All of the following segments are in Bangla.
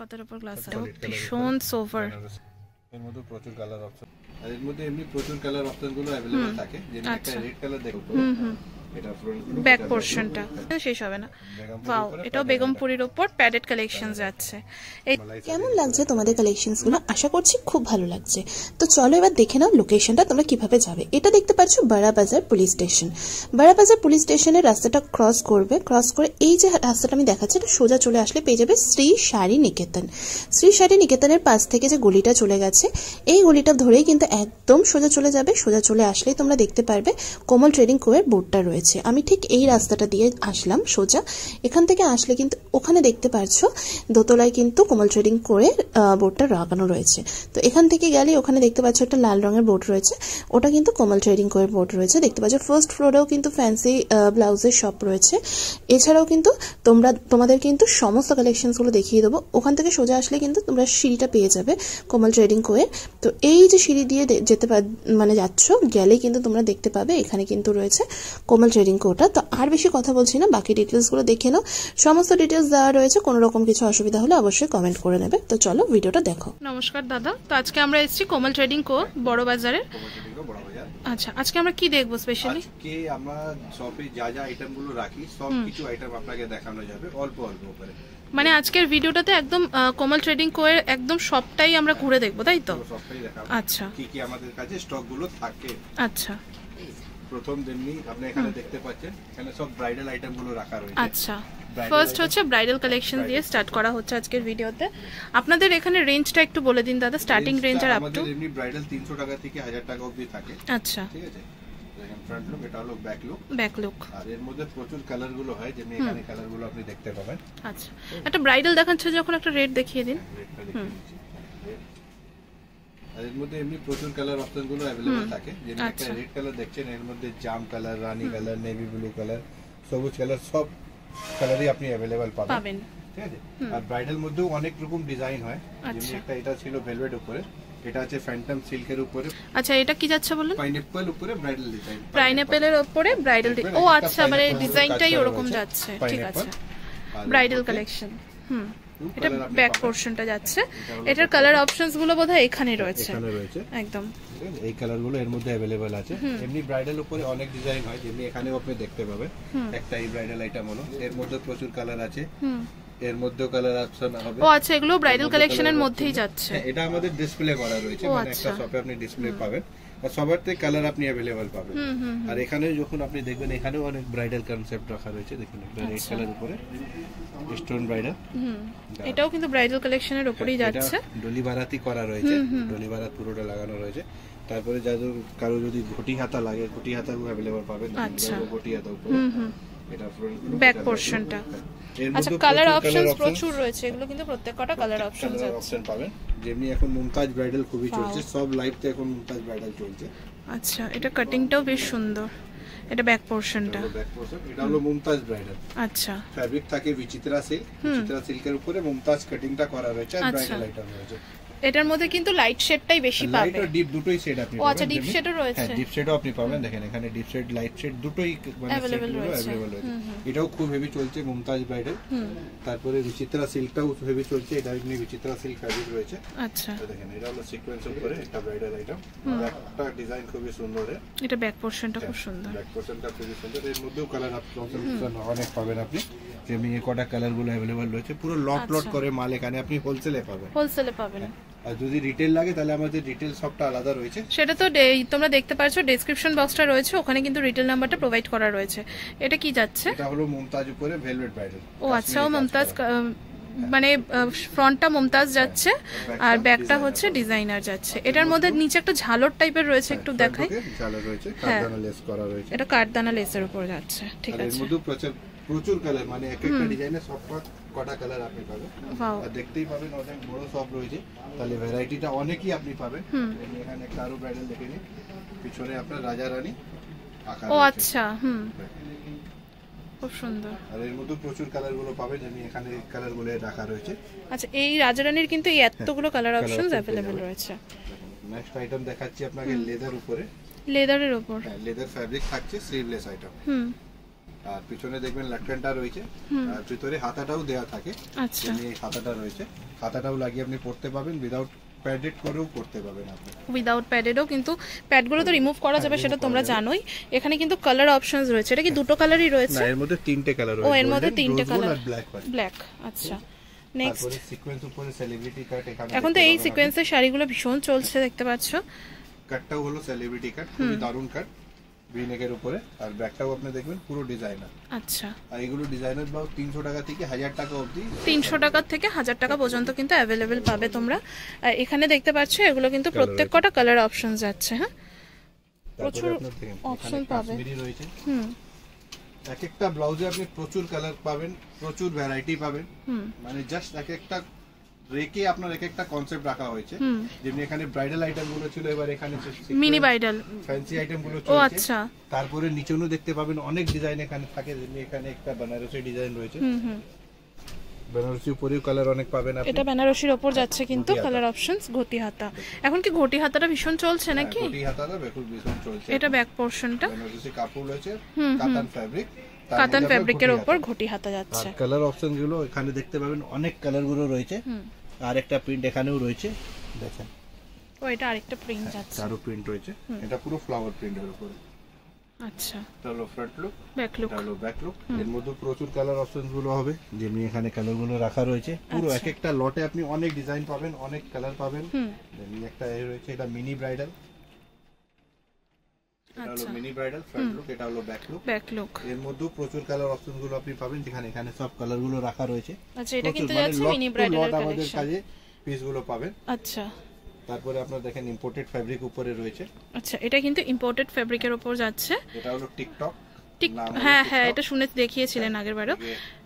কতটার উপর গ্লাস আছে, ভীষণ সোভার। এর মধ্যে প্রচুর কালার অপশন, আর এর মধ্যে এমনি প্রচুর কালার অপশন গুলো अवेलेबल থাকে। যেমন একটা রেড কালার দেখো, এটা ফ্রন্ট ব্যাক পোরশনটা শেষ হবে না। ওয়াও, এটাও বেগমপুরীর উপর প্যাডেড কালেকশন যাচ্ছে। কেমন লাগছে তোমাদের কালেকশনস গুলো? আশা করছি খুব ভালো লাগছে। তো চলো এবার দেখে নাও লোকেশনটা তোমরা কিভাবে যাবে। এটা দেখতে পাচ্ছ বড়া বাজার পুলিশ স্টেশন। বড়া বাজার পুলিশ স্টেশনের রাস্তাটা ক্রস করবে, ক্রস করে এই যে রাস্তাটা আমি দেখাচ্ছি এটা সোজা চলে আসলে পেয়ে যাবে শ্রী শাড়ি নিকেতন। শ্রী শাড়ি নিকেতনের পাশ থেকে যে গলিটা চলে গেছে এই গলিটা ধরেই কিন্তু একদম সোজা চলে যাবে। সোজা চলে আসলেই তোমরা দেখতে পারবে কোমল ট্রেডিং কোয়ের বোর্ডটা রয়েছে। আমি ঠিক এই রাস্তাটা দিয়ে আসলাম সোজা। এখান থেকে আসলে কিন্তু ওখানে দেখতে পারছো দোতলায় কিন্তু কোমল ট্রেডিং কোয়ের বোর্ডটা লাগানো রয়েছে। তো এখান থেকে গেলে ওখানে দেখতে পাচ্ছ একটা লাল রঙের বোর্ড রয়েছে, ওটা কিন্তু কোমল ট্রেডিং কোয়ের বোর্ড রয়েছে। দেখতে পাচ্ছ ফার্স্ট ফ্লোরেও কিন্তু ফ্যান্সি ব্লাউজের শপ রয়েছে। এছাড়াও কিন্তু তোমাদের কিন্তু সমস্ত কালেকশনসগুলো দেখিয়ে দেবো। ওখান থেকে সোজা আসলে কিন্তু তোমরা সিঁড়িটা পেয়ে যাবে কোমল ট্রেডিং কোয়ের। তো এই যে সিঁড়ি দিয়ে যেতে মানে যাচ্ছ, গেলে কিন্তু তোমরা দেখতে পাবে এখানে কিন্তু রয়েছে কোমল ট্রেডিং কোটা। তো আর বেশি কথা বলছি না, বাকি ডিটেলসগুলো দেখে নাও। সমস্ত ডিটেলস দেওয়া রয়েছে, কোনো রকম কিছু অসুবিধা হলে অবশ্যই কমেন্ট করে নেবে। তো চলো ভিডিওটা দেখো। নমস্কার দাদা, তো আজকে আমরা এসেছি কোমল ট্রেডিং কো বড় বাজারে। আচ্ছা, আজকে আমরা কি দেখবো স্পেশালি? আজকে আমরা শপে যা যা আইটেম গুলো রাখি সব কিছু আইটেম আপনাকে দেখানো যাবে অল্প অল্প করে। মানে আজকের ভিডিওটাতে একদম কোমল ট্রেডিং কোয়ের একদম সবটাই আমরা ঘুরে দেখবো, তাই তো? সবটাই দেখাবো। আচ্ছা, কি কি আমাদের কাছে স্টক গুলো থাকে। আচ্ছা, প্রথম দিনই আপনি এখানে দেখতে পাচ্ছেন এখানে সব ব্রাইডাল আইটেম গুলো রাখা রয়েছে। আচ্ছা, ফার্স্ট হচ্ছে ব্রাইডাল কালেকশন দিয়ে স্টার্ট করা হচ্ছে আজকের ভিডিওতে। আপনাদের এখানে রেঞ্জটা একটু বলে দিন দাদা, স্টার্টিং রেঞ্জ আর আপ টু। আমাদের এমনি ব্রাইডাল 300 টাকা থেকে 1000 টাকা অবধি থাকে। আচ্ছা, ঠিক আছে। দেখেন ফ্রন্ট লুক, এটা হলো ব্যাক লুক। Back look. আর এর মধ্যে প্রচুর কালার গুলো হয়, যেমন এখানে কালার গুলো আপনি দেখতে পাবেন। আচ্ছা, একটা ব্রাইডাল দেখাচ্ছে যখন একটা রেড দেখিয়ে দিন। আর এর মধ্যে এমনি প্রচুর কালার অপশন গুলো अवेलेबल থাকে। যেমন একটা রেড কালার দেখছেন, এর মধ্যে জাম কালার, রানী কালার, নেভি ব্লু কালার, সবুজ কালার, সব কালারই আপনি अवेलेबल পাবেন। ঠিক আছে। আর ব্রাইডাল মধ্যেও অনেক রকম ডিজাইন হয়। যেমন একটা এটা ছিল ভেলভেট উপরে, এটা আছে ফ্যান্টম সিল্কের উপরে। আচ্ছা, এটা কি যাচ্ছে বলুন? পাইনঅ্যাপল উপরে ব্রাইডাল ডিজাইন। পাইনঅ্যাপলের উপরে ব্রাইডাল। ও আচ্ছা, মানে ডিজাইনটাই ওরকম যাচ্ছে। ঠিক আছে, ব্রাইডাল কালেকশন। এটা ব্যাক পোরশনটা যাচ্ছে। এটার কালার অপশনস গুলো বোধহয় এখানে রয়েছে। একদম এই কালার গুলো এর মধ্যে अवेलेबल আছে। এমনি ব্রাইডাল উপরে অনেক ডিজাইন হয়, যেমনি এখানেও আপনি দেখতে পাবেন। একটা এই ব্রাইডাল আইটেম হলো, এর মধ্যে প্রচুর কালার আছে। এর মধ্যেও কালার অপশন হবে। ও আচ্ছা, এগুলো ব্রাইডাল কালেকশনের মধ্যেই যাচ্ছে। এটা আমাদের ডিসপ্লে করা রয়েছে, মানে একটা শপে আপনি ডিসপ্লে পাবেন আর সবারতে কালার আপনি अवेलेबल পাবেন। আর এখানে যখন আপনি দেখবেন এখানেও অনেক ব্রাইডাল কনসেপ্ট রাখা রয়েছে। দেখুন একটা রেড কালার উপরে স্টোন ব্রাইডাল, এটাও কিন্তু ব্রাইডাল কালেকশনের উপরেই যাচ্ছে। ডলি বারাতি করা রয়েছে, ডলি বারাত পুরোটা লাগানো রয়েছে। তারপরে যাদের কারো যদি ঘটি হাতা লাগে, ঘটি হাতাও अवेलेबल পাবেন। আচ্ছা, ঘটি হাতা উপরে এটা ফ্রন্ট ব্যাক পোরশনটা। আচ্ছা, কালার অপশনস প্রচুর রয়েছে, এগুলো কিন্তু প্রত্যেকটা কালার অপশন পাবেন। যেমনি এখন মুমতাজ ব্রাইডাল খুবই চলছে, সব লাইভতে এখন মুমতাজ ব্রাইডাল চলছে। আচ্ছা, এটা কাটিংটাও বেশ সুন্দর। এটা ব্যাক পোরশনটা, এটা হলো মুমতাজ ব্রাইডাল। আচ্ছা, ফ্যাব্রিক থাকে বিচিত্রা সিল্ক, বিচিত্রা সিল্কের উপরে মুমতাজ কাটিংটা করা রয়েছে আর ব্রাইডাল আইটেম রয়েছে। এটার মধ্যে কিন্তু লাইট শেডটাই বেশি পাবেন। লাইট আর ডিপ দুটোই শেড আপনি পাবেন। ও আচ্ছা, ডিপ শেডও রয়েছে। হ্যাঁ, ডিপ শেডও আপনি পাবেন। দেখেন এখানে ডিপ শেড, লাইট শেড দুটোই মানে अवेलेबल রয়েছে। এটাও খুব হেভি চলছে মুমতাজ ব্রাইডাল। তারপরে বিচিত্রা সিল্কটাও হেভি চলছে, এটা এমনি বিচিত্রা সিল্ক ফ্যাব্রিক রয়েছে। আচ্ছা, দেখেন এটা হলো সিকোয়েন্স উপরে একটা ব্রাইডাল আইটেম। একটা ডিজাইন খুবই সুন্দর। এটা ব্যাক পোরশনটা খুব সুন্দর। ব্যাক পোরশনটা খুবই সুন্দর। এর মধ্যেও কালার অপশন অনেক পাবেন আপনি। যেমনি এই কটা কালার গুলো अवेलेबल রয়েছে। পুরো লট লট করে মাল এখানে আপনি হোলসেলে পাবেন। আর যদি রিটেল লাগে তাহলে আমাদের রিটেল শপটা আলাদা রয়েছে। সেটা তো তোমরা দেখতে পাচ্ছ, ডেসক্রিপশন বক্সটা রয়েছে, ওখানে কিন্তু রিটেল নাম্বারটা প্রোভাইড করা রয়েছে। এটা কি যাচ্ছে? এটা হলো মুমতাজ উপরে ভেলভেট ব্রাইডাল। ও আচ্ছা, ও মুমতাজ মানে ফ্রন্টটা মুমতাজ যাচ্ছে আর ব্যাকটা হচ্ছে ডিজাইনার যাচ্ছে। এটার মধ্যে নিচে একটা ঝালর টাইপের রয়েছে, একটু দেখাই। ঝালর রয়েছে, কাঠদানা লেস করা রয়েছে। এটা কাঠদানা লেসের উপর যাচ্ছে। ঠিক আছে। এর মধ্যে প্রচুর কালার, মানে এক একটা ডিজাইনে সব কটা কালার আপনি পাবেন। আর দেখতেই পাবেন অনেক বড় শপ রয়েছে, তাহলে ভ্যারাইটিটা অনেকই আপনি পাবেন। এখানে একটা আরো ব্রাইডাল দেখে নিন, পিছনে আপনার রাজা রানী আঁকা। ও আচ্ছা, খুব সুন্দর। আর এর মধ্যে প্রচুর কালার গুলো পাবেন, যেমন এখানে কালার গুলো রাখা রয়েছে। আচ্ছা, এই রাজা রানীর কিন্তু এতগুলো কালার অপশনস अवेलेबल রয়েছে। নেক্সট আইটেম দেখাচ্ছি আপনাকে লেদার উপরে। লেদারের উপর, লেদার ফ্যাব্রিক থাকছে, স্লিভলেস আইটেম। আর পিছনে দেখবেন লাটকানটা রয়েছে, আর ভিতরে হাতাটাও দেয়া থাকে। আচ্ছা, এই হাতাটা রয়েছে, হাতাটাও লাগিয়ে আপনি পড়তে পাবেন, উইদাউট প্যাডেড করেও পড়তে পাবেন আপনি। উইদাউট প্যাডেডও, কিন্তু প্যাডগুলো তো রিমুভ করা যাবে, সেটা তোমরা জানোই। এখানে কিন্তু কালার অপশনস রয়েছে। এটা কি দুটো কালারই রয়েছে? না, এর মধ্যে তিনটে কালার রয়েছে। ও, এর মধ্যে তিনটে কালার, আর ব্ল্যাক। ব্ল্যাক। আচ্ছা, নেক্সট। তারপরে সিকোয়েন্স উপরে সেলিব্রিটি কাট। এখানে এখন তো এই সিকোয়েন্সের শাড়িগুলো ভীষণ চলছে, দেখতে পাচ্ছো। কাটটাও হলো সেলিব্রিটি কাট, খুবই দারুণ কাট, ভিনেকের উপরে। আর ব্যাকটাও আপনি দেখবেন পুরো ডিজাইনার। আচ্ছা, আর এগুলো ডিজাইনার ব্লাউজ 300 টাকা থেকে 1000 টাকা অবধি, 300 টাকা থেকে 1000 টাকা পর্যন্ত কিন্তু অ্যাভেলেবেল পাবে তোমরা। আর এখানে দেখতে পাচ্ছ এগুলো কিন্তু প্রত্যেক কটা কালার অপশন যাচ্ছে। হ্যাঁ, প্রচুর অপশন পাবে। রয়েছে এক একটা ব্লাউজে আপনি প্রচুর কালার পাবেন, প্রচুর ভ্যারাইটি পাবেন। মানে জাস্ট এক একটা রেকে আপনার এক একটা কনসেপ্ট রাখা হয়েছে। যেমনি এখানে ব্রাইডাল আইটেম গুলো ছিল, এবার এখানে মিনি ব্রাইডাল ফ্যান্সি আইটেম গুলো ও আচ্ছা। তারপরে নিচেও দেখতে পাবেন অনেক ডিজাইন এখানে থাকে। যেমনি এখানে একটা বেনারসি ডিজাইন রয়েছে, বেনারসি উপরেও কালার অনেক পাবেন আপনি। এটা বেনারসির উপর যাচ্ছে কিন্তু কালার অপশনস। ঘটি হাতা, এখন কি ঘটি হাতাটা ভীষণ চলছে নাকি? ঘটি হাতাটা ভীষণ চলছে। এটা ব্যাক পোরশনটা বেনারসি কাপড় রয়েছে, কাতান ফ্যাব্রিক, কাতান ফ্যাব্রিকের উপর ঘটি হাতা যাচ্ছে। কালার অপশন গুলো এখানে দেখতে পাবেন, অনেক কালার গুলো রয়েছে। আর একটা প্রিন্ট এখানেও রয়েছে, দেখেন। ও, এটা আরেকটা প্রিন্ট যাচ্ছে, আরো প্রিন্ট রয়েছে। এটা পুরো ফ্লাওয়ার প্রিন্টের উপরে। আচ্ছা, এটা হলো ফ্রন্ট লুক, ব্যাক লুক। এটা হলো ব্যাক লুক। এর মধ্যে প্রচুর কালার অপশন গুলো হবে, যেমনি এখানে কালার গুলো রাখা রয়েছে। পুরো এক একটা লটে আপনি অনেক ডিজাইন পাবেন, অনেক কালার পাবেন। যেমনি একটা এই রয়েছে, এটা মিনি ব্রাইডাল, এটা হলো মিনি ব্রাইডাল ফ্রন্ট লুক, এটা হলো ব্যাক লুক। ব্যাক লুক এর মধ্যে প্রচুর কালার অপশন গুলো আপনি পাবেন, যেখানে এখানে সব কালার গুলো রাখা রয়েছে। আচ্ছা, এটা কিন্তু যাচ্ছে মিনি ব্রাইডাল আমাদের কাছে পিস গুলো পাবেন। আচ্ছা, তারপরে আপনারা দেখেন ইম্পোর্টেড ফ্যাব্রিক উপরে রয়েছে। আচ্ছা, এটা কিন্তু ইম্পোর্টেড ফ্যাব্রিকের উপর যাচ্ছে। এটা হলো টিকটক। হ্যাঁ হ্যাঁ, এটা শুনে দেখিয়েছিলেন আগের বারও।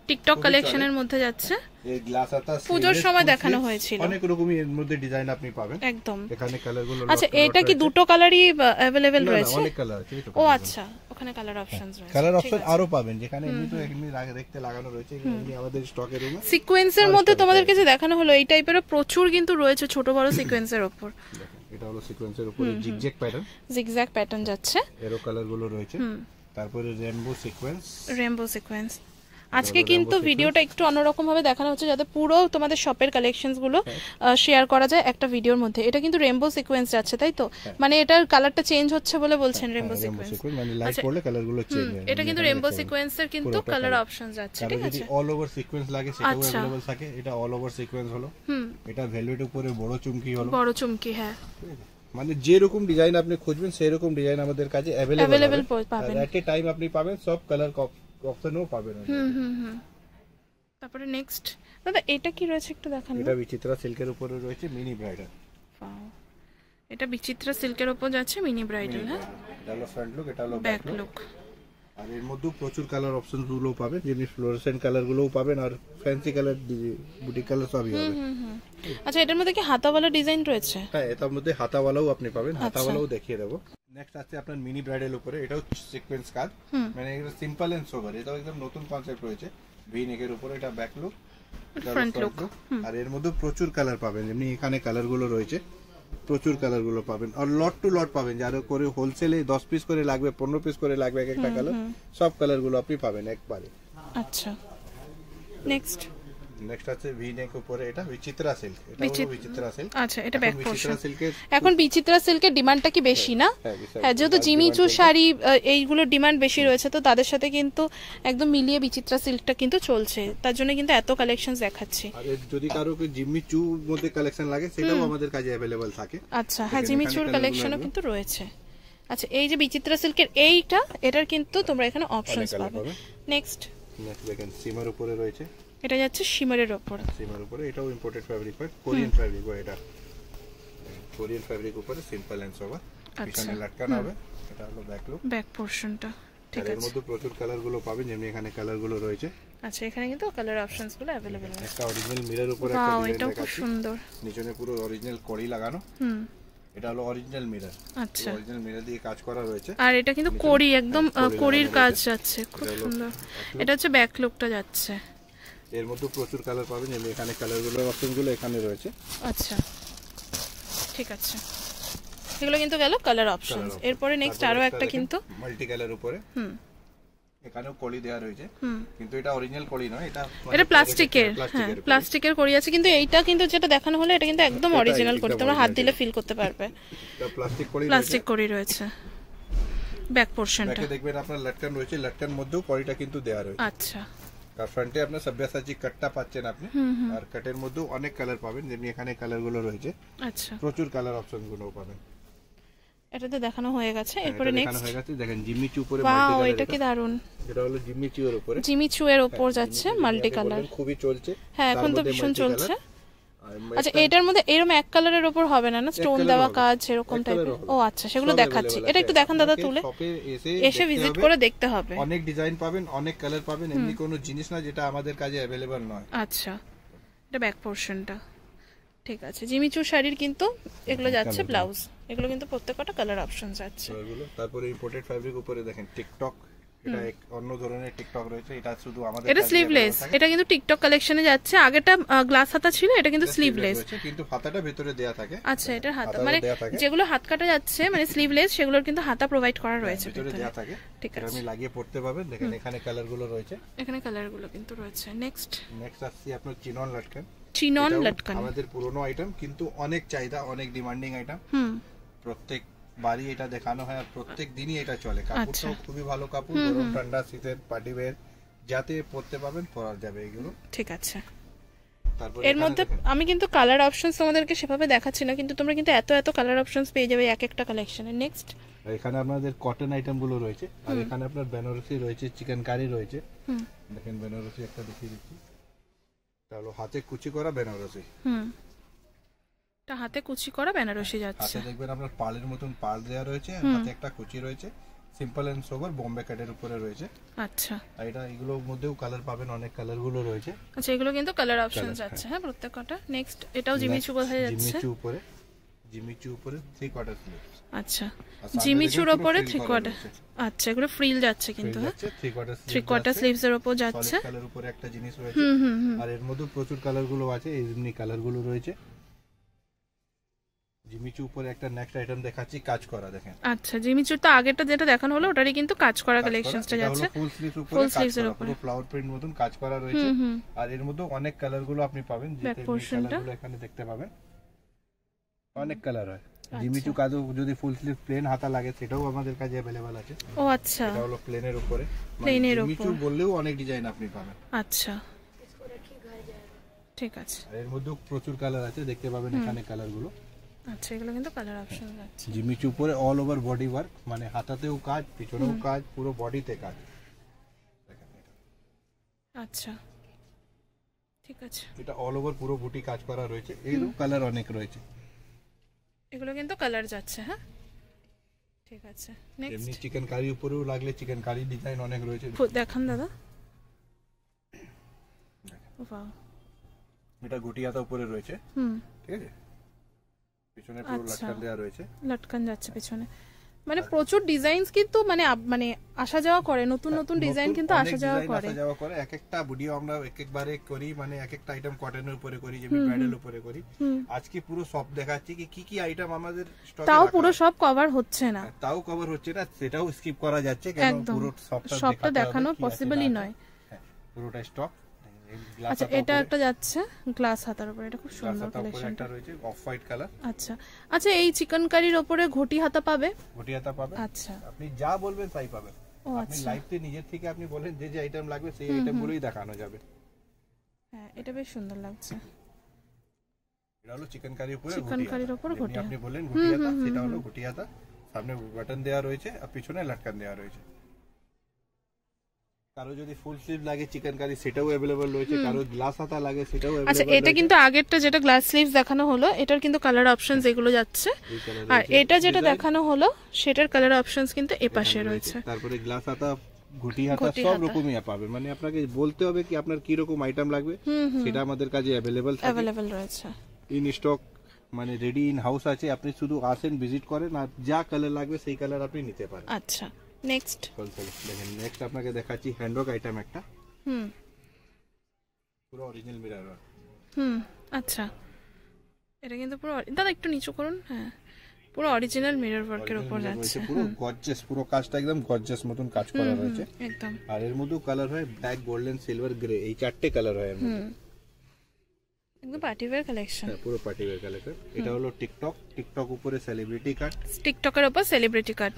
টিকটক কালেকশনের মধ্যে যাচ্ছে। এই গ্লাস আতা পূজোর সময় দেখানো হয়েছিল। অনেক রকমই এর মধ্যে ডিজাইন আপনি পাবেন একদম। এখানে কালারগুলো। আচ্ছা, এটা কি দুটো কালারই अवेलेबल রয়েছে? অনেক কালার আছে। ও আচ্ছা, ওখানে কালার অপশনস রয়েছে। কালার অপশন আরো পাবেন, যেখানে এমনি তো এমনি দেখতে লাগানো রয়েছে। এমনি আমাদের স্টকে রুমে সিকোয়েন্সের মধ্যে তোমাদেরকে যে দেখানো হলো, এই টাইপের প্রচুর কিন্তু রয়েছে ছোট বড় সিকোয়েন্সের উপর। এটা হলো সিকোয়েন্সের উপরে জিগজ্যাগ প্যাটার্ন, জিগজ্যাগ প্যাটার্ন যাচ্ছে। এরো কালারগুলো রয়েছে। তারপরে রেইনবো সিকোয়েন্স, রেইনবো সিকোয়েন্স। আজকে কিন্তু ভিডিওটা একটু অন্যরকম ভাবে দেখানো হচ্ছে, যাতে পুরো তোমাদের শপের কালেকশনস গুলো শেয়ার করা যায় একটা ভিডিওর মধ্যে। এটা কিন্তু রেইনবো সিকোয়েন্স যাচ্ছে, তাই তো? মানে এটার কালারটা চেঞ্জ হচ্ছে বলে বলছেন রেইনবো সিকোয়েন্স। মানে লাইট পড়লে কালারগুলো চেঞ্জ হয়। এটা কিন্তু রেইনবো সিকোয়েন্সের কিন্তু কালার অপশন যাচ্ছে, ঠিক আছে? যদি অল ওভার সিকোয়েন্স লাগে সেটাও अवेलेबल থাকে। এটা অল ওভার সিকোয়েন্স হলো। এটা ভেলভেট উপরে বড় চুমকি হলো। বড় চুমকি, হ্যাঁ। মানে যে রকম ডিজাইন আপনি খুঁজবেন সেই রকম ডিজাইন আমাদের কাছে अवेलेबल পাবেন। এট এ টাইম আপনি পাবেন, সব কালার অপশনও পাবেন। তারপরে নেক্সট দাদা, এটা কি রয়েছে একটু দেখান। এটা বিচিত্রা সিল্কের উপরে রয়েছে মিনি ব্রাইডাল। ওয়াও, এটা বিচিত্রা সিল্কের উপর যাচ্ছে মিনি ব্রাইডাল। হ্যাঁ, এটা হলো ফ্রন্ট লুক, এটা হলো ব্যাক লুক। আর এর মধ্যে প্রচুর কালার অপশনস গুলো পাবেন, যেমনি ফ্লোরোসেন্ট কালার গুলোও পাবেন, আর ফ্যান্সি কালার, বুটিক কালার সবই হবে। আচ্ছা, এটার মধ্যে কি হাতাওয়ালা ডিজাইন রয়েছে? হ্যাঁ, এটার মধ্যে হাতাওয়ালাও আপনি পাবেন, হাতাওয়ালাও দেখিয়ে দেবো। নেক্সট আছে আপনার মিনি ব্রাইডাল উপরে, এটাও সিকোয়েন্স কাজ। মানে এটা সিম্পল এন্ড সোবার, এটাও একদম নতুন কনসেপ্ট রয়েছে। ভি নেকের উপরে, এটা ব্যাক লুক, ফ্রন্ট লুক। আর এর মধ্যে প্রচুর কালার পাবেন, যেমনি এখানে কালার গুলো রয়েছে, প্রচুর কালার গুলো পাবেন। আর লট টু লট পাবেন, যারা করে হোলসেলে 10 পিস করে লাগবে, 15 পিস করে লাগবে এক একটা কালার, সব কালার গুলো আপনি পাবেন একবারে। আচ্ছা, নেক্সট আছে ভি নেক উপরে, এটা বিচিত্রা সিল্ক। এটা হলো বিচিত্রা সিল্ক। আচ্ছা, এটা ব্যাক পোরশন। সিল্কের এখন বিচিত্রা সিল্কের ডিমান্ডটা কি বেশি না? হ্যাঁ, যেহেতু জিমিচু শাড়ি এইগুলোর ডিমান্ড বেশি রয়েছে, তো তাদের সাথে কিন্তু একদম মিলিয়ে বিচিত্রা সিল্কটা কিন্তু চলছে, তার জন্য কিন্তু এত কালেকশনস দেখাচ্ছি। আর যদি কারো জিমিচুর মধ্যে কালেকশন লাগে, সেটাও আমাদের কাছে अवेलेबल থাকে। আচ্ছা, হ্যাঁ, জিমিচুর কালেকশনও কিন্তু রয়েছে। আচ্ছা, এই যে বিচিত্রা সিল্কের এটার কিন্তু তোমরা এখানে অপশনস পাবে। নেক্সট দেখেন সিমার উপরে রয়েছে, এটা যাচ্ছে শিমারের উপর। সিমার উপরে, এটাও ইম্পোর্টেড ফ্যাব্রিক হয়, কোরিয়ান ফ্যাব্রিক হয়। এটা কোরিয়ান ফ্যাব্রিক উপরে সিম্পল এন্ড সোবার, পিছনে লটকানো হবে। এটা হলো ব্যাক লুক, ব্যাক পোরশনটা, ঠিক আছে। এর মধ্যে প্রচুর কালার গুলো পাবেন, যেমনি এখানে কালার গুলো রয়েছে। আচ্ছা, এখানে কিন্তু কালার অপশনস গুলো अवेलेबल আছে। একটা অরিজিনাল মিরর উপরে একটা ডিজাইন এটা খুব সুন্দর, নিচনে পুরো অরিজিনাল কড়ি লাগানো। এটা হলো অরিজিনাল মিরর। আচ্ছা, অরিজিনাল মিরর দিয়ে কাজ করা রয়েছে। আর এটা কিন্তু কড়ি, একদম কড়ির কাজ যাচ্ছে, খুব সুন্দর। এটা হচ্ছে ব্যাক লুকটা যাচ্ছে। এর মধ্যে প্রচুর কালার পাবেন, যেমন এখানে কালারগুলো অপশনগুলো এখানে রয়েছে। আচ্ছা, ঠিক আছে, এগুলো কিন্তু গেল কালার অপশনস। এরপরে নেক্সট আরো একটা কিন্তু মাল্টি কালার উপরে, এখানেও কলি দেওয়া রয়েছে, কিন্তু এটা অরিজিনাল কলি নয়, এটা প্লাস্টিকের। হ্যাঁ, প্লাস্টিকের কলি আছে, কিন্তু এইটা কিন্তু যেটা দেখানো হলো এটা কিন্তু একদম অরিজিনাল কলি, তোমরা হাত দিলে ফিল করতে পারবে। এটা প্লাস্টিক কলি রয়েছে। ব্যাক পোরশনটা দেখবেন আপনার লটকান রয়েছে, লটকান মধ্যেও কলিটা কিন্তু দেওয়া রয়েছে। আচ্ছা, আর ফ্রন্টে আপনার সব্যাসাচি কাটটা পাচ্ছেন আপনি, আর কাটের মধ্যেও অনেক কালার পাবেন, যেমনি এখানে কালার গুলো রয়েছে। আচ্ছা, প্রচুর কালার অপশন গুলো পাবেন। এটাতে দেখানো হয়ে গেছে, এরপরে নেক্সট হয়ে গেছে। দেখেন জিম্মি চু উপরে মাল্টি কালার, এটা কি দারুন। এটা হলো জিম্মি চু এর উপরে, জিম্মি চু এর উপর যাচ্ছে মাল্টি কালার, খুবই চলছে। হ্যাঁ, এখন তো ভীষণ চলছে। আচ্ছা, এটার মধ্যে এরকম এক কালারের উপর হবে না, না স্টোন দেওয়া কাজ এরকম টাইপের? ও আচ্ছা, সেগুলো দেখাচ্ছি। এটা একটু দেখান দাদা, তুলে এসে ভিজিট করে দেখতে হবে। অনেক ডিজাইন পাবেন, অনেক কালার পাবেন, এমনি কোনো জিনিস না যেটা আমাদের কাছে अवेलेबल নয়। আচ্ছা, এটা ব্যাক পোরশনটা, ঠিক আছে। জিমিচু শাড়ির কিন্তু এগুলো যাচ্ছে ব্লাউজ, এগুলো কিন্তু প্রত্যেকটা কালার অপশন যাচ্ছে। তারপরে ইম্পোর্টেড ফ্যাব্রিক উপরে দেখেন টিকটক, এটা এক অন্য ধরনের টিকটক রয়েছে, এটা শুধু আমাদের এটা স্লিভলেস, এটা কিন্তু টিকটক কালেকশনে যাচ্ছে। আগেটা গ্লাস হাতা ছিল, এটা কিন্তু স্লিভলেস, কিন্তু হাতাটা ভিতরে দেয়া থাকে। আচ্ছা, এটা হাতা মানে যেগুলো হাত কাটা যাচ্ছে মানে স্লিভলেস, সেগুলোর কিন্তু হাতা প্রোভাইড করা রয়েছে ভিতরে দেয়া থাকে। ঠিক আছে, আমি লাগিয়ে পড়তে পাবেন। দেখেন এখানে কালার গুলো রয়েছে, এখানে কালার গুলো কিন্তু রয়েছে। নেক্সট আসছে আপনার চিনন লটকান। চিনন লটকান আমাদের পুরনো আইটেম, কিন্তু অনেক চাহিদা, অনেক ডিমান্ডিং আইটেম। প্রত্যেক বাড়ি এটা দেখানো হয়, আর প্রত্যেক দিনই এটা চলে। কাপড়টাও খুবই ভালো কাপড়, গরম ঠান্ডা শীতের পার্টি ওয়্যার যাতে পরতে পাবেন, পরা যাবে এগুলো। ঠিক আছে। এর মধ্যে আমি কিন্তু কালার অপশনস তোমাদেরকে সেভাবে দেখাচ্ছি না, কিন্তু তোমরা কিন্তু এত এত কালার অপশনস পেয়ে যাবে এক একটা কালেকশনে। নেক্সট এখানে আপনাদের কটন আইটেম গুলো রয়েছে, আর এখানে আপনার বেনারসি রয়েছে, চিকেন কারি রয়েছে। দেখেন বেনারসি একটা দেখিয়ে দিচ্ছি, তাহলে হাতে কুচি করা বেনারসি। এটা হাতে কুচি করা বেনারসি যাচ্ছে। হাতে দেখবেন আপনার পালের মতন পাল দেয়া রয়েছে, হাতে একটা কুচি রয়েছে, সিম্পল এন্ড সোবার বোম্বে কাটের উপরে রয়েছে। আচ্ছা, আর এটা এগুলোর মধ্যেও কালার পাবেন, অনেক কালার গুলো রয়েছে। আচ্ছা, এগুলো কিন্তু কালার অপশন যাচ্ছে। হ্যাঁ, প্রত্যেকটা। নেক্সট এটাও জিমিচু বোঝা যাচ্ছে, জিমিচু উপরে 3 কোয়ার্টার স্লিভ। আচ্ছা, জিমিচুর উপরে 3 কোয়ার্টার। আচ্ছা, এগুলো ফ্রিল যাচ্ছে কিন্তু। হ্যাঁ, 3 কোয়ার্টার স্লিভস এর উপর যাচ্ছে। কালার উপরে একটা জিনিস রয়েছে, আর এর মধ্যে প্রচুর কালার গুলো আছে, এমনি কালার গুলো রয়েছে। জিমিচু উপরে একটা নেক্সট আইটেম দেখাচ্ছি, কাজ করা। দেখেন, আচ্ছা, জিমিচুর তো আগেরটা যেটা দেখানো হলো ওটারই কিন্তু কাজ করা কালেকশনসটা যাচ্ছে। ফুল স্লিভস উপরে কাজ করা, পুরো ফ্লাওয়ার প্রিন্ট মতন কাজ করা রয়েছে। আর এর মধ্যে অনেক কালার গুলো আপনি পাবেন, যেটা কালার গুলো এখানে দেখতে পাবেন, অনেক কালার হয়। জিমিচু কাজও যদি ফুল স্লিভ প্লেন হাতা লাগে সেটাও আমাদের কাছে अवेलेबल আছে। ও আচ্ছা, এটা হলো প্লেনের উপরে, প্লেনের উপর জিমিচু বললেও অনেক ডিজাইন আপনি পাবেন। আচ্ছা, ঠিক আছে। আর এর মধ্যে প্রচুর কালার আছে, দেখতে পাবেন এখানে কালার গুলো। আচ্ছা, এগুলো কিন্তু কালার অপশন আছে। জিমিচু উপরে অল ওভার বডি ওয়ার্ক, মানে হাতাতেও কাজ, পিছনেও কাজ, পুরো বডিতে কাজ। দেখেন এটা, আচ্ছা, ঠিক আছে। এটা অল ওভার পুরো বুটি কাজ করা রয়েছে, এরও কালার অনেক রয়েছে। এগুলো কিন্তু কালার যাচ্ছে। হ্যাঁ, ঠিক আছে। নেক্সট এমনি চিকেন কারি উপরেও লাগলে চিকেন কারি ডিজাইন অনেক রয়েছে। দেখান দাদা। ওয়াও, এটা গুটিয়াটা উপরে রয়েছে। ঠিক আছে, পিছনে পুরো লটকান দেয়া রয়েছে, লটকান যাচ্ছে পিছনে। মানে প্রচুর ডিজাইনস কিন্তু মানে আসা যাওয়া করে, নতুন নতুন ডিজাইন কিন্তু আসা যাওয়া করে। এক একটা ভিডিও আমরা এক একবারে করি, মানে এক একটা আইটেম কটনের উপরে করি, যেমন ব্রাইডাল উপরে করি। আজকে পুরো সব দেখাচ্ছি কি কি আইটেম আমাদের স্টকে, তাও পুরো সব কভার হচ্ছে না, সেটাও স্কিপ করা যাচ্ছে, কারণ পুরো সবটা দেখানো পসিবলই নয়। পুরোটা স্টক। আচ্ছা, এটা একটা যাচ্ছে গ্লাস হাতার উপরে, এটা খুব সুন্দর কালেকশনটা রয়েছে, অফ হোয়াইট কালার। আচ্ছা, আচ্ছা, এই চিকেন কারির উপরে ঘটি হাতা পাবে? ঘটি হাতা পাবে। আচ্ছা, আপনি যা বলবেন তাই পাবেন। আপনি লাইভতে নিজের থেকে আপনি বলেন যে যে আইটেম লাগবে সেই আইটেমগুলোই দেখানো যাবে। হ্যাঁ, এটা বেশ সুন্দর লাগছে। এটা হলো চিকেন কারির উপরে, চিকেন কারির উপর ঘটি। আপনি বলেন ঘটি হাতা, সেটা হলো ঘটি হাতা। সামনে বাটন দেওয়া রয়েছে, আর পিছনে লটকান দেওয়া রয়েছে। কারো যদি ফুল স্লিভ লাগে চিকেন কারি সেটাও अवेलेबल রয়েছে, কারো গ্লাস হাতা লাগে সেটাও अवेलेबल। আচ্ছা, এটা কিন্তু আগেরটা যেটা গ্লাস স্লিভস দেখানো হলো এটার কিন্তু কালার অপশনস এগুলো যাচ্ছে, আর এটা যেটা দেখানো হলো সেটার কালার অপশনস কিন্তু এই পাশে রয়েছে। তারপরে গ্লাস হাতা, ঘটি হাতা সব রকমই পাবেন, মানে আপনাকে বলতে হবে কি আপনার কি রকম আইটেম লাগবে, সেটা আমাদের কাছে अवेलेबल রয়েছে। ইন স্টক, মানে রেডি ইন হাউস আছে, আপনি শুধু আসেন ভিজিট করেন, আর যা কালার লাগবে সেই কালার আপনি নিতে পারেন। আচ্ছা, নেক্সট দেখেন, নেক্সট আপনাকে দেখাচ্ছি হ্যান্ডওয়ার্ক আইটেম একটা, পুরো অরিজিনাল মিরর ওয়ার্ক। আচ্ছা, এটা কিন্তু পুরো দাদা একটু নিচু করুন। হ্যাঁ, পুরো অরিজিনাল মিরর ওয়ার্কের উপর যাচ্ছে, পুরো গর্জিয়াস, পুরো কাজটা একদম গর্জিয়াস মতন কাজ করা রয়েছে একদম। আর এর মধ্যে কালার হয় ব্ল্যাক, গোল্ডেন, সিলভার, গ্রে, এই চারটে কালার হয় এর মধ্যে। একদম পার্টি ওয়্যার কালেকশন, পুরো পার্টি ওয়্যার কালেকশন। এটা হলো টিকটক উপরে সেলিব্রিটি কাট, টিকটকের উপর সেলিব্রিটি কাট।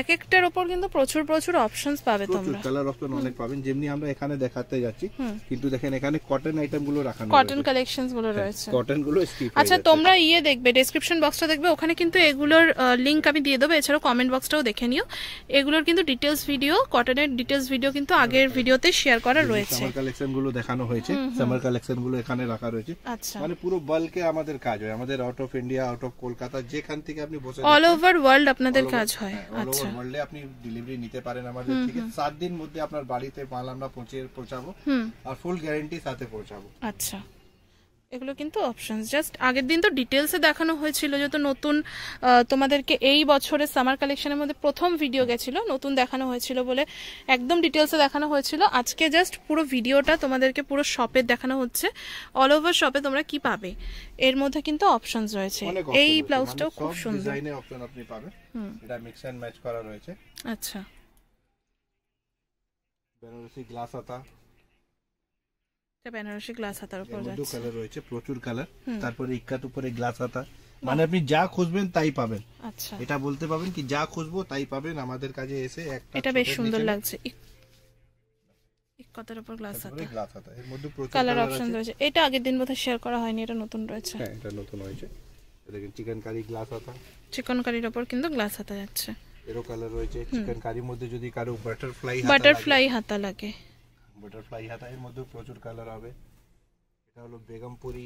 এক একটার উপর কিন্তু প্রচুর প্রচুর অপশনস পাবে তোমরা, কালার অপশন অনেক পাবেন, যেমনি আমরা এখানে দেখাতে যাচ্ছি। কিন্তু দেখেন এখানে কটন আইটেম গুলো রাখা আছে, কটন কালেকশনস গুলো রয়েছে, কটন গুলো স্কিপ। আচ্ছা তোমরা দেখবে ডেসক্রিপশন বক্সটা দেখবে, ওখানে কিন্তু এগুলোর লিংক আমি দিয়ে দেবো, এছাড়াও কমেন্ট বক্সটাও দেখে নিও। এগুলোর কিন্তু ডিটেইলস ভিডিও, কটনের ডিটেইলস ভিডিও কিন্তু আগের ভিডিওতে শেয়ার করা রয়েছে। সামার কালেকশন গুলো দেখানো হয়েছে, সামার কালেকশন গুলো এখানে রাখা রয়েছে। আচ্ছা, মানে পুরো বাল্কে আমাদের কাজ হয়, আমাদের out of India, out of Kolkata, যেখান থেকে আপনি বসে অল ওভার ওয়ার্ল্ড আপনাদের কাজ হয়। অল ওভার ওয়ার্ল্ডে আপনি ডেলিভারি নিতে পারেন আমাদের থেকে। 7 দিন মধ্যে আপনার বাড়িতে মাল আমরা পৌঁছাবো আর ফুল গ্যারান্টি সাথে পৌঁছাবো। আচ্ছা, এগুলো কিন্তু অপশনস, জাস্ট আগের দিন তো ডিটেলসে দেখানো হয়েছিল, যেহেতু নতুন তোমাদেরকে এই বছরের সামার কালেকশনের মধ্যে প্রথম ভিডিও গেছিল, নতুন দেখানো হয়েছিল বলে একদম ডিটেলসে দেখানো হয়েছিল। আজকে জাস্ট পুরো ভিডিওটা তোমাদেরকে পুরো শপের দেখানো হচ্ছে, অল ওভার শপে তোমরা কি পাবে। এর মধ্যে কিন্তু অপশনস রয়েছে। এই ব্লাউজটাও খুব সুন্দর ডিজাইনে অপশন আপনি পাবেন, এটা মিক্স এন্ড ম্যাচ করা রয়েছে। আচ্ছা, বেনারসি গ্লাস হাতা, বেনারসি গ্লাস হাতার উপর যাচ্ছে, কালার রয়েছে প্রচুর কালার। তারপরে ইক্কাত উপরে গ্লাস হাতা, মানে আপনি যা খুঁজবেন তাই পাবেন। আচ্ছা, এটা বলতে পাবেন কি যা খুঁজবো তাই পাবেন আমাদের কাছে এসে। একটা এটা বেশ সুন্দর লাগছে, ইক্কাতের উপর গ্লাস হাতা, এর মধ্যে প্রচুর কালার অপশন রয়েছে। এটা আগের দিন বোধহয় শেয়ার করা হয়নি, এটা নতুন রয়েছে। হ্যাঁ, এটা নতুন হয়েছে। দেখেন চিকেন কারি গ্লাস হাতা, চিকেন কারির উপর কিন্তু গ্লাস হাতা যাচ্ছে। এরও কালার রয়েছে। চিকেন কারির মধ্যে যদি কারো বাটারফ্লাই হাতা লাগে, বাটারফ্লাই হাতা, এর মধ্যে প্রচুর কালার হবে। এটা হলো বেগমপুরি,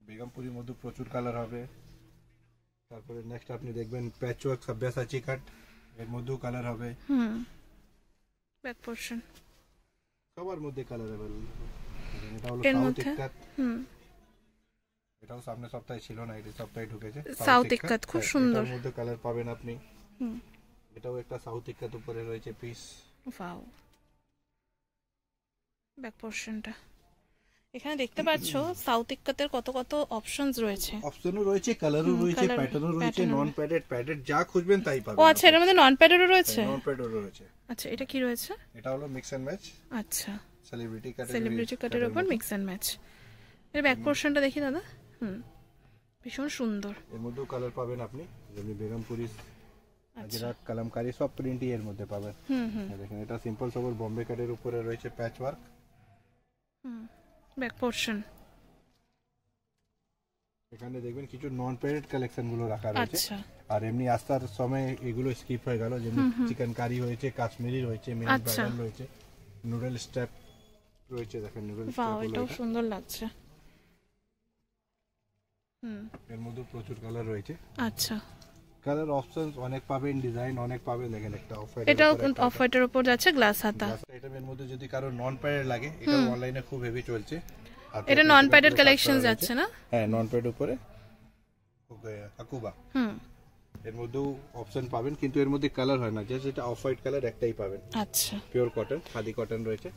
বেগমপুরির মধ্যে প্রচুর কালার হবে। তারপরে নেক্সট আপনি দেখবেন প্যাচওয়ার্ক সাব্যাসাচি কাট, এর মধ্যেও কালার হবে। ব্যাক পোরশন সবার মধ্যে কালার अवेलेबल। এটা হলো সাউথ ইকাত, এটাও সামনে সপ্তাহে ছিল না, এই সপ্তাহে ঢুকেছে সাউথ ইকাত, খুব সুন্দর। এর মধ্যে কালার পাবেন আপনি। এটাও একটা সাউথ ইকাত উপরে রয়েছে পিস। ওয়াও, ব্যাক পোরশনটা এখানে দেখতে পাচ্ছো সাউথ ইকাতের কত কত অপশনস রয়েছে। অপশনও রয়েছে, কালারও রয়েছে, প্যাটার্নও রয়েছে, নন প্যাডেড, প্যাডেড, যা খুঁজবেন তাই পাবেন। ও আচ্ছা, এর মধ্যে নন প্যাডেডও রয়েছে। নন প্যাডেডও রয়েছে। আচ্ছা, এটা কি রয়েছে? এটা হলো মিক্স এন্ড ম্যাচ। আচ্ছা, সেলিব্রিটি কাট, সেলিব্রিটি কাটের উপর মিক্স এন্ড ম্যাচ। এর ব্যাক পোরশনটা দেখি দাদা, ভীষণ সুন্দর। এর মধ্যেও কালার পাবেন আপনি, যেমন বেগমপুরি, যেটা কালামকারী, সব প্রিন্টই এর মধ্যে পাবেন। দেখেন এটা সিম্পল সবর বোম্বে কাটের উপরে রয়েছে প্যাচ ওয়ার্ক। ব্যাক পোরশন এখানে দেখবেন কিছু নন প্যাডেড কালেকশন গুলো রাখা রয়েছে। আচ্ছা, আর এমনি আস্তার সময় এগুলো স্কিপ হয়ে গেল, যেমন চিকেন কারি হয়েছে, কাশ্মীরি রয়েছে, মিনি ব্রাইডাল রয়েছে, নুডল স্টেপ রয়েছে। দেখেন নুডল স্টেপ, ওয়াও, এটাও সুন্দর লাগছে। এর মধ্যে প্রচুর কালার রয়েছে। আচ্ছা, কালার অপশনস অনেক পাবেন, ডিজাইন অনেক পাবেন। দেখেন একটা অফ হোয়াইট, এটাও অফ হোয়াইটের উপর যাচ্ছে গ্লাস হাতা। আইটেমের মধ্যে যদি কারো নন প্যাডেড লাগে, এটা অনলাইনে খুব হেভি চলছে। এটা নন প্যাডেড কালেকশন যাচ্ছে না? হ্যাঁ, নন প্যাড উপরে আকুবা, এর মধ্যেও অপশন পাবেন, কিন্তু এর মধ্যে কালার হয় না, জাস্ট এটা অফ হোয়াইট কালার একটাই পাবেন। আচ্ছা, পিওর কটন, খাদি কটন রয়েছে।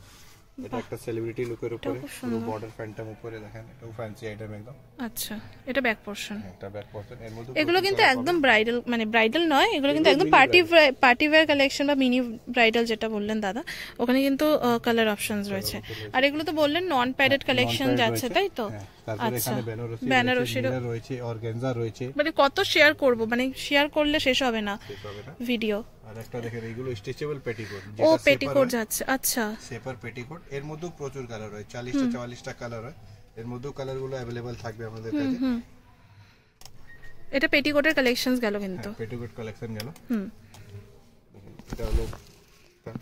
এটা একটা সেলিব্রিটি লুকের উপরে, পুরো বর্ডার ফ্যান্টম উপরে, দেখেন এটাও ফ্যান্সি আইটেম একদম। আচ্ছা, এটা ব্যাক পোরশন, এটা ব্যাক পোরশন। এর মধ্যে এগুলো কিন্তু একদম ব্রাইডাল, মানে ব্রাইডাল নয়, এগুলো কিন্তু একদম পার্টি ওয়্যার কালেকশন বা মিনি ব্রাইডাল যেটা বললেন দাদা, ওখানে কিন্তু কালার অপশনস রয়েছে। আর এগুলো তো বললেন নন প্যাডেড কালেকশন যাচ্ছে, তাই তো? তারপরে এখানে বেনারসি রয়েছে, অর্গানজা রয়েছে। মানে কত শেয়ার করব, মানে শেয়ার করলে শেষ হবে না ভিডিও। আর একটা দেখেন এগুলো স্ট্রেচেবল পেটিকোট, ও পেটিকোট যাচ্ছে। আচ্ছা, সেপার পেটিকোট, এর মধ্যেও প্রচুর কালার হয়, 40টা 44টা কালার হয়। এর মধ্যেও কালারগুলো अवेलेबल থাকবে আমাদের কাছে। এটা পেটিকোটের কালেকশনস গেল, কিন্তু পেটিকোট কালেকশন গেল। এটা হলো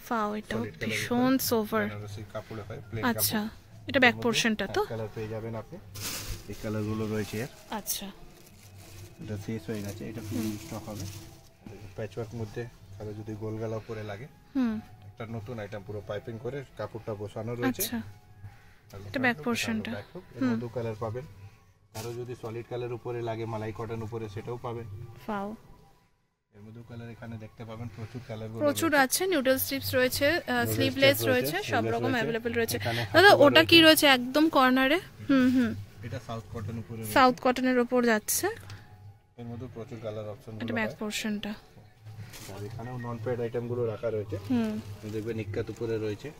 ফাও, এটা ভীষণ সোভার কাপড় হয়, প্লেন। আচ্ছা, এটা ব্যাক পোরশনটা তো কালার পেয়ে যাবেন আপনি, এই কালারগুলো রয়েছে এর। আচ্ছা, এটা শেষ হয়ে গেছে, এটা ফুল স্টক হবে। প্যাচওয়ার্ক মধ্যে কারো যদি গোল গলা উপরে লাগে, একটা নতুন আইটেম, পুরো পাইপিং করে কাপড়টা বসানো রয়েছে। আচ্ছা, এটা ব্যাক পোরশনটা। এর মধ্যে কালার পাবেন, আরো যদি সলিড কালার উপরে লাগে, মালাই কটন উপরে, সেটাও পাবেন। ফাও, এর মধ্যে কালার এখানে দেখতে পাবেন, প্রচুর কালার প্রচুর আছে। নিউডল স্ট্রিপস রয়েছে, স্লিভলেস রয়েছে, সব রকম अवेलेबल রয়েছে। দাদা ওটা কি রয়েছে একদম কর্নারে? এটা সাউথ কটন উপরে, সাউথ কটনের উপর যাচ্ছে। এর মধ্যে প্রচুর কালার অপশন, এটা ব্যাক পোরশনটা। আর এখানেও নন প্যাড আইটেম গুলো রাখা রয়েছে, দেখবেন ইক্কাত উপরে রয়েছে।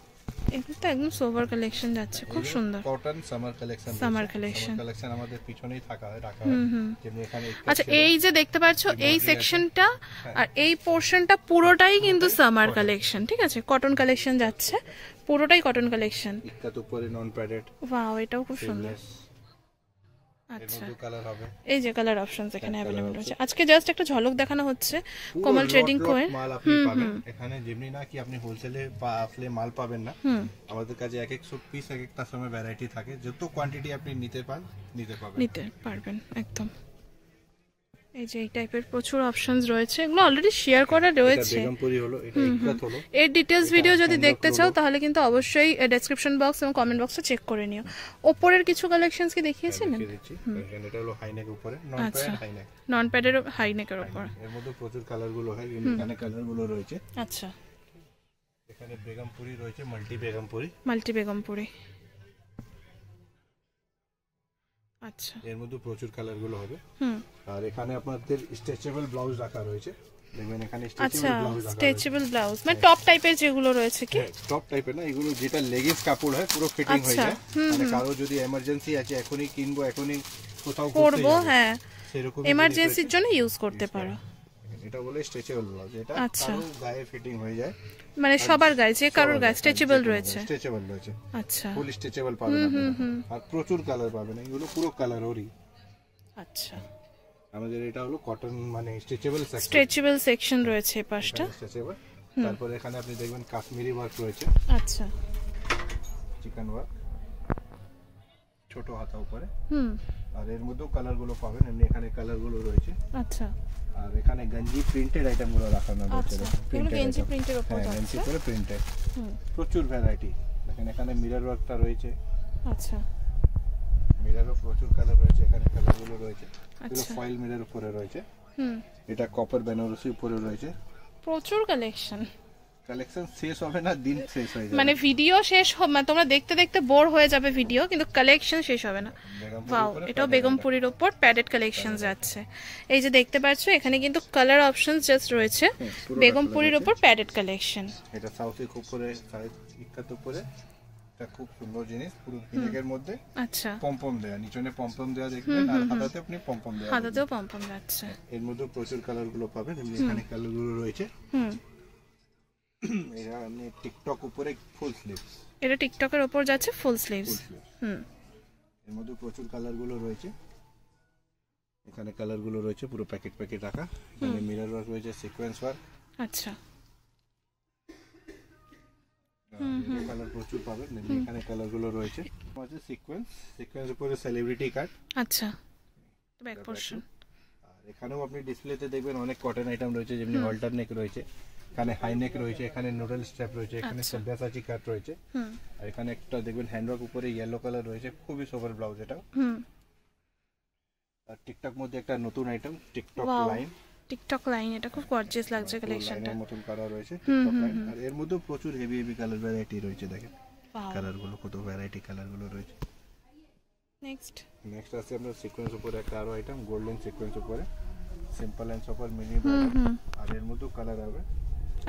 এটা তো একদম সোভার কালেকশন যাচ্ছে, খুব সুন্দর cotton summer collection, summer collection আমাদের পিছনেই রাখা হয়, যেমনি এখানে আচ্ছা এই যে দেখতে পাচ্ছ এই সেকশনটা আর এই পোরশনটা পুরোটাই কিন্তু সামার কালেকশন, ঠিক আছে, কটন কালেকশন যাচ্ছে, পুরোটাই কটন কালেকশন। ইক্কাত উপরে নন প্যাডেড, ওয়াও এটাও খুব সুন্দর। আচ্ছা কালার হবে, এই যে কালার অপশনস এখানে अवेलेबल আছে। আজকে জাস্ট একটা ঝলক দেখানো হচ্ছে কমল ট্রেডিং কোয়েন। মাল আপনি পাবেন এখানে, যেমনি না কি আপনি হোলসেলে বা আসলে মাল পাবেন না, আমাদের কাছে এক এক পিস এক একটা সময় ভ্যারাইটি থাকে, যত কোয়ান্টিটি আপনি নিতে পারবেন একদম। এই যে এই টাইপের প্রচুর অপশনস রয়েছে, এগুলো অলরেডি শেয়ার করা রয়েছে। এটা বেগমপুরি হলো, এটা ইক্কাত হলো। এর ডিটেইলস ভিডিও যদি দেখতে চাও তাহলে কিন্তু অবশ্যই ডেসক্রিপশন বক্স এবং কমেন্ট বক্সে চেক করে নিও। ওপরের কিছু কালেকশনস কি দেখিয়েছিলেন? এটা হলো হাই নেক উপরে, নন প্যাড হাই নেক, নন প্যাডের হাই নেকের উপর। এর মধ্যে প্রচুর কালার গুলো হয়, এখানে কালার গুলো রয়েছে। আচ্ছা এখানে বেগমপুরি রয়েছে, মাল্টি বেগমপুরি। আচ্ছা এর মধ্যে প্রচুর কালার গুলো হবে। আর এখানে আপনাদের স্ট্রেচেবল ব্লাউজ রাখা রয়েছে, দেখবেন এখানে স্ট্রেচেবল ব্লাউজ মানে টপ টাইপের যেগুলো রয়েছে, কি টপ টাইপের না, এগুলো যেটা লেগিংস কাপড় হয় পুরো ফিটিং হয়ে যায়, মানে কারো যদি এমার্জেন্সি আছে এখনই কিনবো এখনই কোথাও পরবো, হ্যাঁ সেরকম এমার্জেন্সির জন্য ইউজ করতে পারো। এটা বলে স্ট্রেচেবল ব্লাউজ, এটা কারো গায়ে ফিটিং হয়ে যায়, মানে সবার গায়ে, যে কারোর গায়ে স্ট্রেচেবল রয়েছে। আচ্ছা ফুল স্ট্রেচেবল পাবেন আপনি, আর প্রচুর কালার পাবেন, এগুলো পুরো কালার ওরি। আচ্ছা আমাদের এটা হলো কটন মানে স্ট্রেচেবল সেকশন রয়েছে এই পাশটা। তারপর এখানে আপনি দেখবেন কাশ্মীরি ওয়ার্ক রয়েছে, আচ্ছা চিকেন ওয়ার্ক ছোট হাতা উপরে, আর এর মধ্যেও কালার গুলো পাবেন, এমনি এখানে কালার গুলো রয়েছে। আচ্ছা আর এখানে গঞ্জি প্রিন্টেড আইটেম গুলো রাখানো রয়েছে, গঞ্জি প্রিন্টের উপর আছে, গঞ্জি করে প্রিন্টেড, প্রচুর ভ্যারাইটি। দেখেন এখানে মিরর ওয়ার্কটা রয়েছে, আচ্ছা মিররও প্রচুর কালার রয়েছে, এখানে কালার গুলো রয়েছে, এগুলো ফয়েল মিরর উপরে রয়েছে, এটা কপার বেনারসি উপরে রয়েছে, প্রচুর কালেকশন শেষ হবে না, দিন শেষ হয়ে যাবে, মানে ভিডিও শেষ হবে না, তোমরা দেখতে দেখতে বোর হয়ে যাবে ভিডিও, কিন্তু কালেকশন শেষ হবে না। ওয়াও এটাও বেগমপুরির উপর প্যাডেড কালেকশন যাচ্ছে। এই যে দেখতে পাচ্ছ এখানে কিন্তু কালার অপশনস জাস্ট রয়েছে, বেগমপুরির উপর প্যাডেড কালেকশন। এটা সাউথে উপরে ইক্কাত উপরে, এটা খুব সুন্দর জিনিস, পুরো পিঙ্কের মধ্যে আচ্ছা পমপম দেয়া, নিচনে পমপম দেয়া দেখবেন, আর হাতাতে আপনি পমপম দেয়া, হাতাতেও পমপম যাচ্ছে। এর মধ্যে প্রচুর কালার গুলো পাবেন, এখানে কালার গুলো রয়েছে। এটা আপনি টিকটক উপরে ফুল স্লিভস, এটা টিকটকের উপর যাচ্ছে ফুল স্লিভস। এর মধ্যে প্রচুর কালার গুলো রয়েছে, এখানে কালার গুলো রয়েছে পুরো প্যাকেট রাখা, এখানে মিরর ওয়ার্ক রয়েছে, সিকোয়েন্স ওয়ার্ক। আচ্ছা কালার প্রচুর পাবেন, এখানে কালার গুলো রয়েছে, আছে সিকোয়েন্স উপরে সেলিব্রিটি কাট। আচ্ছা ব্যাক পোরশন। আর এখানেও আপনি ডিসপ্লেতে দেখবেন অনেক কটন আইটেম রয়েছে, যেমনি অল্টার নেক রয়েছে, এখানে হাই নেক রয়েছে, এখানে নুডল স্ট্র্যাপ রয়েছে, এখানে সব্যাসাচি কাট রয়েছে, আর এখানে একটা দেখবেন হ্যান্ডওয়ার্ক উপরে ইয়েলো কালার রয়েছে, খুবই সোবার ব্লাউজ এটা। আর টিকটক মধ্যে একটা নতুন আইটেম টিকটক লাইন, এটা খুব গর্জিয়াস লাগছে কালেকশনটা, মতন করা রয়েছে টিকটক লাইন। আর এর মধ্যে প্রচুর হেভি কালার ভ্যারাইটি রয়েছে, দেখেন কালার গুলো কত ভ্যারাইটি কালার গুলো রয়েছে। নেক্সট আছে আপনার সিকোয়েন্স উপরে একটা আরো আইটেম, গোল্ডেন সিকোয়েন্স উপরে, সিম্পল এন্ড সুপার মিনি, আর এর মধ্যে কালার হবে।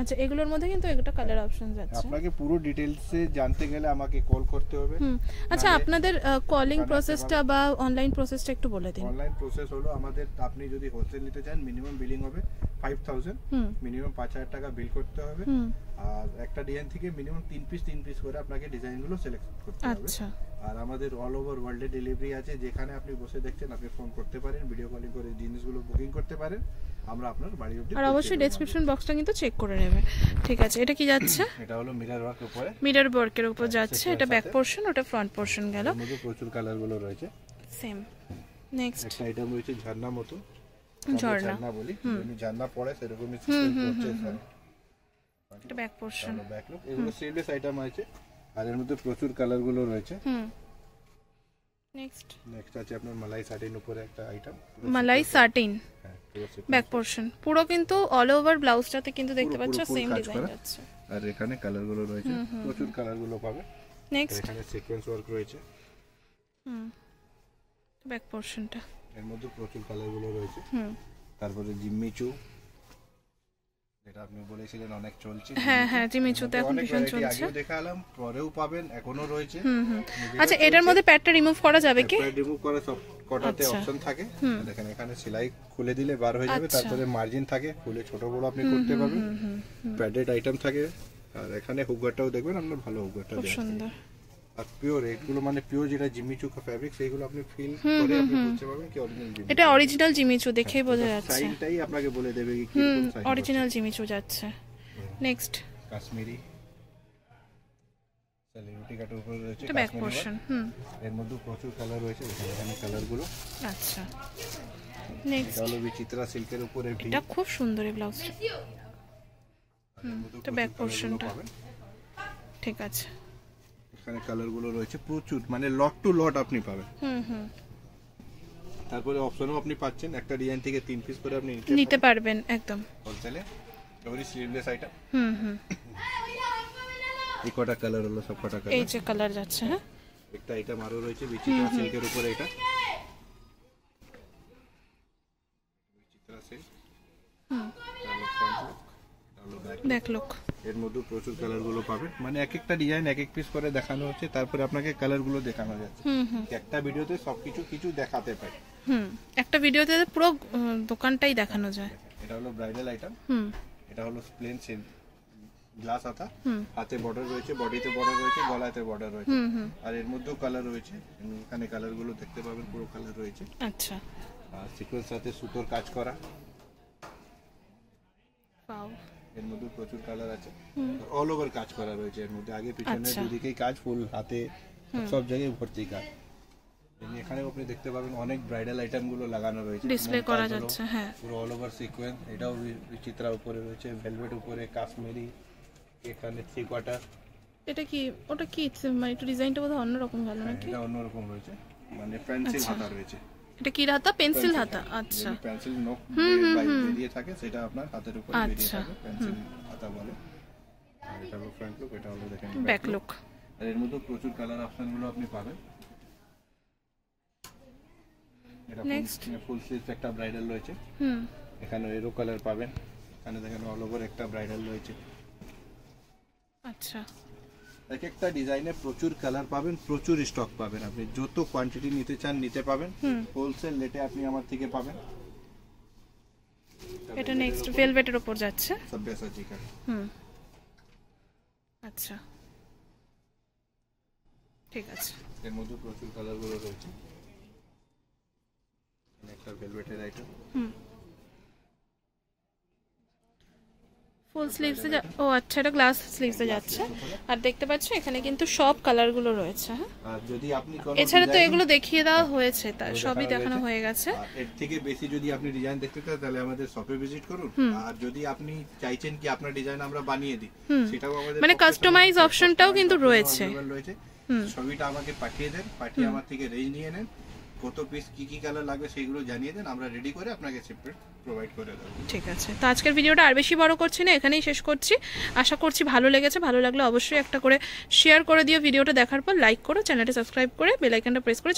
আচ্ছা এগুলোর মধ্যে কিন্তু একটা কালার অপশন আছে, আপনাকে পুরো ডিটেইলসে জানতে গেলে আমাকে কল করতে হবে। আচ্ছা আপনাদের কলিং প্রসেসটা বা অনলাইন প্রসেসটা একটু বলে দিন। অনলাইন প্রসেস হলো আমাদের, আপনি যদি হোলসেল নিতে চান মিনিমাম বিলিং হবে 5000, মিনিমাম 5000 টাকা বিল করতে হবে, আর একটা ডিজাইন থেকে মিনিমাম 3 পিস করে আপনাকে ডিজাইনগুলো সিলেক্ট করতে হবে। আচ্ছা আর আমাদের অল ওভার ওয়ার্ল্ডে ডেলিভারি আছে, যেখানে আপনি বসে দেখছেন আপনি ফোন করতে পারেন, ভিডিও কলিং করে জিনিসগুলো বুকিং করতে পারেন, আমরা আপনার বাড়ি অবধি। আর অবশ্যই ডেসক্রিপশন বক্সটা কিন্তু চেক করে নেবে। ঠিক আছে এটা কি যাচ্ছে? এটা হলো মিরর ওয়ার্ক উপরে, মিরর ওয়ার্কের উপর যাচ্ছে, এটা ব্যাক পোরশন, ওটা ফ্রন্ট পোরশন গেল, এর মধ্যে প্রচুর কালার গুলো রয়েছে। সেম নেক্সট একটা আইটেম রয়েছে ঝর্ণা মতো, ঝর্ণা বলি, যেমনি ঝর্ণা পড়ে সেরকমই সিস্টেম করছে স্যার, এটা ব্যাক পোরশন, ব্যাক লুক, এগুলো স্লিভলেস আইটেম আছে, আর এর মধ্যে প্রচুর কালার গুলো রয়েছে। নেক্সট আছে আপনার মালাই সাটিন উপরে একটা আইটেম, মালাই সাটিন ব্যাক পোরশন, পুরো কিন্তু অল ওভার ব্লাউজটাতে কিন্তু দেখতে পাচ্ছ সেম ডিজাইন আছে, আর এখানে কালার গুলো রয়েছে, প্রচুর কালার গুলো পাবে। নেক্সট এখানে সিকোয়েন্স ওয়ার্ক রয়েছে, ব্যাক পোরশনটা, এর মধ্যে প্রচুর কালার গুলো রয়েছে। তারপরে জিম্মিচু, যেটা আপনি বলেছিলেন অনেক চলছে। হ্যাঁ হ্যাঁ, জিম্মিচুতে এখন ভীষণ চলছে। আগেও দেখালাম, পরেও পাবেন, এখনো রয়েছে। আচ্ছা, এটার মধ্যে প্যাডটা রিমুভ করা যাবে কি? প্যাড রিমুভ করা সব কটাতে অপশন থাকে। দেখেন এখানে সেলাই খুলে দিলে বার হয়ে যাবে, তারপরে মার্জিন থাকে, খুলে ছোট বড় আপনি করতে পারবেন। প্যাডেড আইটেম থাকে, আর এখানে হুকগারটাও দেখবেন, আপনার ভালো হুকগারটা খুব সুন্দর। আর পিওর, এগুলো মানে পিওর যেটা জিম্মিচু ফ্যাব্রিক, সেইগুলো আপনি ফিল করে আপনি বুঝতে পারবেন কি অরিজিনাল জিম্মিচু। এটা অরিজিনাল জিম্মিচু, দেখেই বোঝা যাচ্ছে। সাইনটাই আপনাকে বলে দেবে কি কোন সাইন। অরিজিনাল জিম্মিচু যাচ্ছে। নেক্সট কাশ্মীরি সেলিব্রিটি কাটের উপরে রয়েছে এটা ব্যাক পোরশন। এর মধ্যে প্রচুর কালার রয়েছে, এখানে কালারগুলো। আচ্ছা, নেক্সট এটা হলো বিচিত্রা সিল্কের উপরে ভি। এটা খুব সুন্দর এই ব্লাউজটা। এটা ব্যাক পোরশনটা, ঠিক আছে। এখানে কালারগুলো রয়েছে প্রচুর, মানে লট টু লট আপনি পাবেন। তারপরে অপশনও আপনি পাচ্ছেন, একটা ডিজাইন থেকে 3 পিস করে আপনি নিতে পারবেন একদম হোলসেলে। ওই স্লিভলেস আইটেম। এই কটা কালার হলো, সব কটা কালার। এই যে কালার যাচ্ছে। হ্যাঁ, একটা আইটেম আরো রয়েছে বিচিত্রা সিল্কের উপরে, এটা বিচিত্রা সিল্ক। Back look. এর মধ্যে প্রচুর কালার গুলো পাবেন, মানে এক একটা ডিজাইন এক এক পিস করে দেখানো হচ্ছে, তারপরে আপনাকে কালার গুলো দেখানো যাচ্ছে। একটা ভিডিওতে সবকিছু কিছু দেখাতে পাই। একটা ভিডিওতে পুরো দোকানটাই দেখানো যায়। এটা হলো ব্রাইডাল আইটেম। এটা হলো প্লেন সিল্ক গ্লাস হাতা, হাতে বর্ডার রয়েছে, বডিতে বর্ডার রয়েছে, গলাতে বর্ডার রয়েছে, আর এর মধ্যেও কালার রয়েছে। এখানে কালার গুলো দেখতে পাবেন, পুরো কালার রয়েছে। আচ্ছা, আর সিকোয়েন্স সাথে সুতোর কাজ করা। ওয়াও, এর মধ্যে প্রচুর কালার আছে, অল ওভার কাজ করা রয়েছে এর মধ্যে, আগে পিছনে দুদিকেই কাজ, ফুল হাতে সব জায়গায় ভর্তি কাজ। এখানে আপনি দেখতে পাবেন অনেক ব্রাইডাল আইটেম গুলো লাগানো রয়েছে, ডিসপ্লে করা যাচ্ছে। হ্যাঁ, পুরো অল ওভার সিকোয়েন্স। এটাও বিচিত্রা উপরে রয়েছে, ভেলভেট উপরে, কাশ্মীরি, এখানে 3 কোয়ার্টার। এটা কি, ওটা কি, মানে একটু ডিজাইনটা বোধহয় অন্যরকম ভালো নাকি? এটা অন্যরকম রয়েছে, মানে পেন্সিল হাতা রয়েছে। এটা কি হাতা? পেন্সিল হাতা। আচ্ছা, পেন্সিল নখ বেরিয়ে থাকে, সেটা আপনার হাতের উপরে বেরিয়ে থাকে, পেন্সিল হাতা বলে। আর এটা হলো ফ্রন্ট লুক, এটা হলো দেখেন ব্যাক লুক। আর এর মধ্যে প্রচুর কালার অপশন গুলো আপনি পাবেন। এটা ফুল স্লিভ একটা ব্রাইডাল রয়েছে। এখানে এরো কালার পাবেন, এখানে দেখেন অল ওভার একটা ব্রাইডাল রয়েছে। আচ্ছা, এক একটা ডিজাইনে প্রচুর কালার পাবেন, প্রচুর স্টক পাবেন, আপনি যত কোয়ান্টিটি নিতে চান নিতে পাবেন, হোলসেল রেটে আপনি আমার থেকে পাবেন। এটা নেক্সট ভেলভেটের উপর যাচ্ছে, সব্যাসাচী কা। আচ্ছা, ঠিক আছে। এর মধ্যে প্রচুর কালার গুলো রয়েছে, একটা ভেলভেটের আইটেম। ফুল স্লিভসে ও আচ্ছা, এটা গ্লাস স্লিভসে যাচ্ছে। আর দেখতে পাচ্ছ এখানে কিন্তু সব কালার গুলো রয়েছে। হ্যাঁ, আর যদি আপনি এছাড়া তো এগুলো দেখিয়ে দেওয়া হয়েছে, তার সবই দেখানো হয়ে গেছে। এর থেকে বেশি যদি আপনি ডিজাইন দেখতে চান তাহলে আমাদের শপে ভিজিট করুন। আর যদি আপনি চাইছেন কি আপনার ডিজাইন আমরা বানিয়ে দিই, সেটাও আমাদের মানে কাস্টমাইজ অপশনটাও কিন্তু রয়েছে। ছবিটা আমাকে পাঠিয়ে দেন, পাঠিয়ে আমার থেকে রেঞ্জ নিয়ে নেন, কত পিস কি কি কালার লাগবে সেগুলো জানিয়ে দেন, আমরা রেডি করে আপনাকে সেপারেট প্রোভাইড করে দেব। ঠিক আছে, তো আজকের ভিডিওটা আর বেশি বড় করছি না, এখানেই শেষ করছি। আশা করছি ভালো লেগেছে। ভালো লাগলে অবশ্যই একটা করে শেয়ার করে দিও। ভিডিওটা দেখার পর লাইক করো, চ্যানেলটা সাবস্ক্রাইব করে বেল আইকনটা প্রেস করে